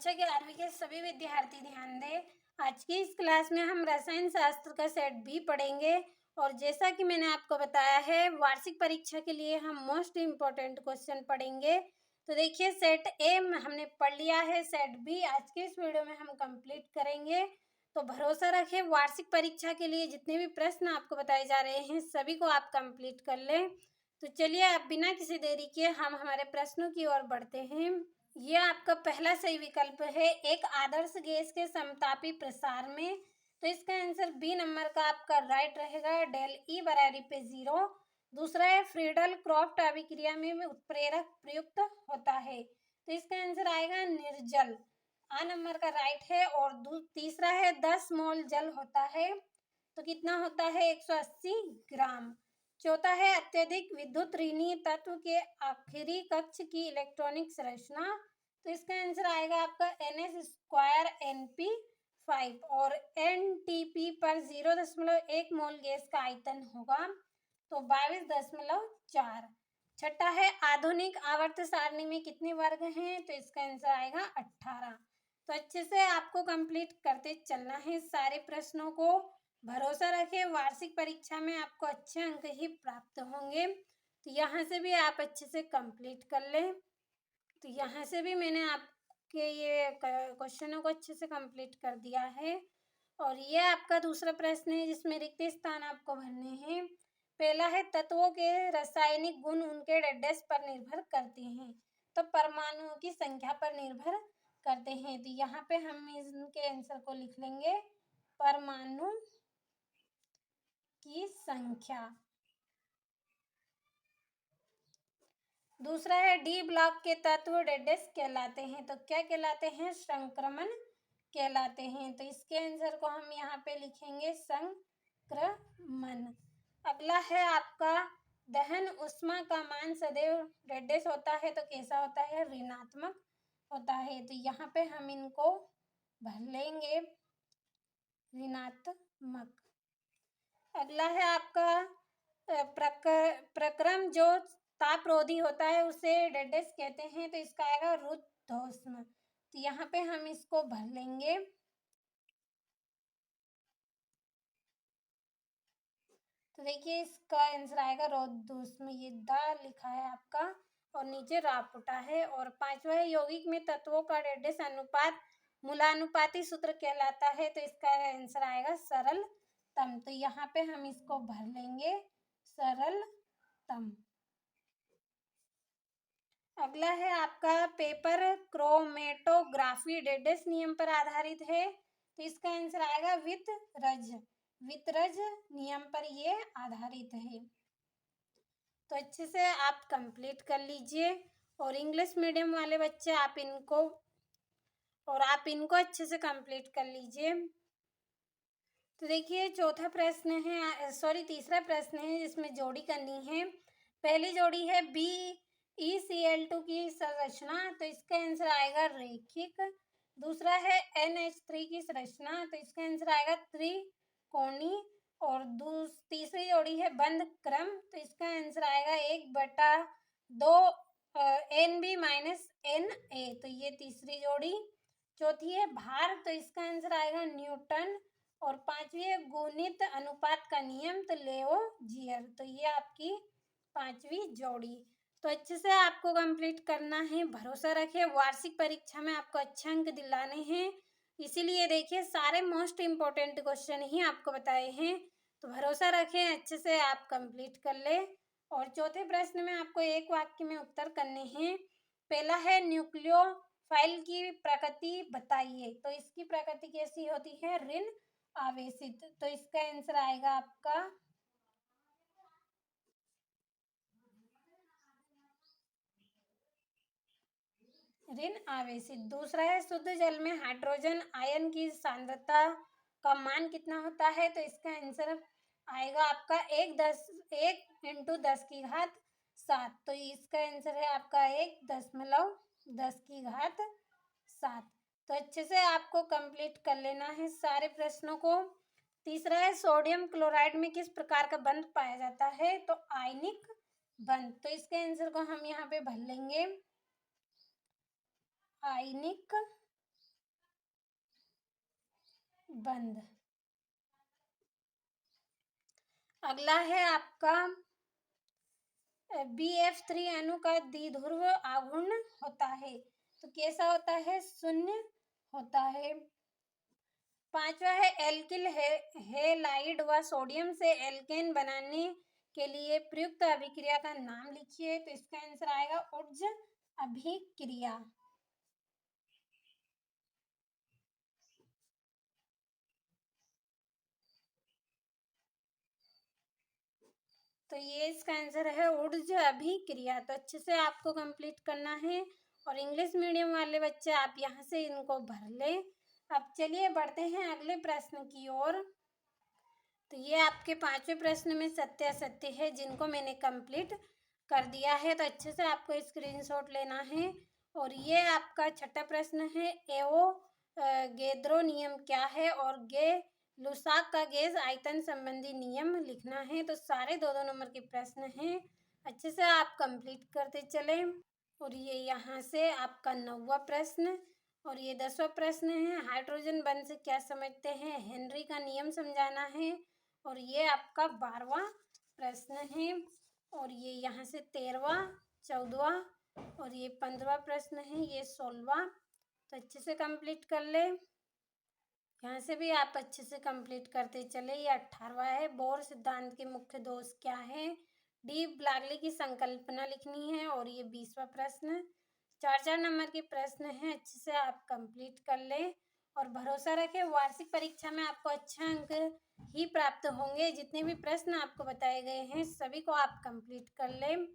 कक्षा 11वीं के सभी विद्यार्थी ध्यान दें। आज की इस क्लास में हम रसायन शास्त्र का सेट बी पढ़ेंगे और जैसा कि मैंने आपको बताया है वार्षिक परीक्षा के लिए हम मोस्ट इम्पोर्टेंट क्वेश्चन पढ़ेंगे। तो देखिए सेट ए हमने पढ़ लिया है, सेट बी आज के इस वीडियो में हम कंप्लीट करेंगे। तो भरोसा रखें वार्षिक परीक्षा के लिए जितने भी प्रश्न आपको बताए जा रहे हैं सभी को आप कंप्लीट कर लें। तो चलिए अब बिना किसी देरी के हम हमारे प्रश्नों की ओर बढ़ते हैं। ये आपका पहला सही विकल्प है, एक आदर्श गैस के समतापी प्रसार में। तो इसका आंसर बी नंबर का आपका राइट रहेगा, डेल ई बराबरी पे 0। दूसरा है फ्रीडल क्रॉफ्ट अभिक्रिया में उत्प्रेरक प्रयुक्त होता है, तो इसका आंसर आएगा निर्जल, आ नंबर का राइट है। और तीसरा है 10 मोल जल होता है तो कितना होता है 180 ग्राम। चौथा है अत्यधिक विद्युत ऋणी तत्व के आखिरी कक्ष की इलेक्ट्रॉनिक संरचना, तो इसका आंसर आएगा आपका NS2NP5 और NTP पर 0.1 मोल गैस का आयतन होगा तो 22.4। छठा है आधुनिक आवर्त सारणी में कितने वर्ग हैं, तो इसका आंसर आएगा 18। तो अच्छे से आपको कंप्लीट करते चलना है सारे प्रश्नों को। भरोसा रखें वार्षिक परीक्षा में आपको अच्छे अंक ही प्राप्त होंगे। तो यहाँ से भी आप अच्छे से कंप्लीट कर लें। तो यहाँ से भी मैंने आपके ये क्वेश्चनों को अच्छे से कंप्लीट कर दिया है। और ये आपका दूसरा प्रश्न है जिसमें रिक्त स्थान आपको भरने हैं। पहला है तत्वों के रासायनिक गुण उनके डैश पर निर्भर करते हैं, तो परमाणुओं की संख्या पर निर्भर करते हैं। तो यहाँ पे हम इनके आंसर को लिख लेंगे, परमाणु की संख्या। दूसरा है डी ब्लॉक के तत्व डैश कहलाते हैं, तो क्या कहलाते हैं, संक्रमण कहलाते हैं। तो इसके आंसर को हम यहाँ पे लिखेंगे संक्रमण। अगला है आपका दहन उष्मा का मान सदैव डैश होता है तो कैसा होता है, ऋणात्मक होता है। तो यहाँ पे हम इनको भर लेंगे ऋणात्मक। अगला है आपका प्रक्रम जो तापरोधी होता है उसे डैश कहते हैं, तो इसका आएगा रुद्धोष्म। तो यहाँ पे हम इसको भर लेंगे। तो देखिए इसका आंसर आएगा रुद्धोष्म, ये दा लिखा है आपका और नीचे रापुटा है। और पांचवा है यौगिक में तत्वों का डैश अनुपात मूलानुपाती सूत्र कहलाता है, तो इसका आंसर आएगा सरलतम। तो यहाँ पे हम इसको भर लेंगे सरलतम। अगला है आपका पेपर क्रोमेटोग्राफी डैश नियम पर आधारित है, तो इसका आंसर आएगा वितरज नियम पर ये आधारित है। तो अच्छे से आप कंप्लीट कर लीजिए। और इंग्लिश मीडियम वाले बच्चे आप इनको अच्छे से कंप्लीट कर लीजिए। तो देखिए चौथा प्रश्न है, तीसरा प्रश्न है जिसमें जोड़ी करनी है। पहली जोड़ी है BeCl2 की संरचना, तो इसका आंसर आएगा रैखिक। दूसरा है NH3 की संरचना, तो इसका आंसर आएगा त्रिकोणी। और तीसरी जोड़ी है बंध क्रम, तो इसका आंसर आएगा 1/2 NB-NA, तो ये तीसरी जोड़ी। चौथी है भार, तो इसका आंसर आएगा न्यूटन। और पांचवी है गुणित अनुपात का नियम, तो लेओजीयर, तो ये आपकी पांचवी जोड़ी। तो अच्छे से आपको कंप्लीट करना है। भरोसा रखें वार्षिक परीक्षा में आपको अच्छे अंक दिलाने हैं, इसीलिए देखिए सारे मोस्ट इम्पोर्टेंट क्वेश्चन ही आपको बताए हैं। तो भरोसा रखें अच्छे से आप कंप्लीट कर ले। और चौथे प्रश्न में आपको एक वाक्य में उत्तर करने हैं। पहला है न्यूक्लियोफाइल की प्रकृति बताइए, तो इसकी प्रकृति कैसी होती है, ऋण आवेशित, तो इसका आंसर आएगा आपका ऋण आवेशित। दूसरा है शुद्ध जल में हाइड्रोजन आयन की सांद्रता का मान कितना होता है, तो इसका आंसर आएगा आपका 1×10⁷, तो इसका आंसर है आपका 1.10⁷। तो अच्छे से आपको कंप्लीट कर लेना है सारे प्रश्नों को। तीसरा है सोडियम क्लोराइड में किस प्रकार का बंध पाया जाता है, तो आयनिक बंध, तो इसके आंसर को हम यहाँ पे भर लेंगे आयनिक बंद। अगला है आपका BF3 अणु का द्विध्रुव आघूर्ण होता है, तो कैसा होता है? शून्य होता है। पांचवा है एल्किल हैलाइड व सोडियम से एल्केन बनाने के लिए प्रयुक्त अभिक्रिया का नाम लिखिए, तो इसका आंसर आएगा ऊर्ज अभिक्रिया। तो ये इसका आंसर है ऊर्ज अभिक्रिया। तो अच्छे से आपको कंप्लीट करना है, और इंग्लिश मीडियम वाले बच्चे आप यहाँ से इनको भर लें। अब चलिए बढ़ते हैं अगले प्रश्न की ओर। तो ये आपके पांचवें प्रश्न में सत्य असत्य है, जिनको मैंने कंप्लीट कर दिया है, तो अच्छे से आपको स्क्रीनशॉट लेना है। और ये आपका छठा प्रश्न है, एवोगैड्रो नियम क्या है, और लुसाक का गैस आयतन संबंधी नियम लिखना है। तो सारे दो नंबर के प्रश्न हैं, अच्छे से आप कंप्लीट करते चलें। और ये यहाँ से आपका 9वां प्रश्न, और ये 10वां प्रश्न है, हाइड्रोजन बंध से क्या समझते हैं, हेनरी का नियम समझाना है। और ये आपका 12वां प्रश्न है, और ये यहाँ से 13वां, 14वां, और ये 15वां प्रश्न है, ये 16वां। तो अच्छे से कंप्लीट कर ले। यहाँ से भी आप अच्छे से कंप्लीट करते चले। ये 18वां है, बोर सिद्धांत के मुख्य दोष क्या है, डी ब्लागली की संकल्पना लिखनी है। और ये 20वां प्रश्न, 4 नंबर के प्रश्न हैं, अच्छे से आप कंप्लीट कर लें। और भरोसा रखें, वार्षिक परीक्षा में आपको अच्छे अंक ही प्राप्त होंगे। जितने भी प्रश्न आपको बताए गए हैं सभी को आप कंप्लीट कर लें।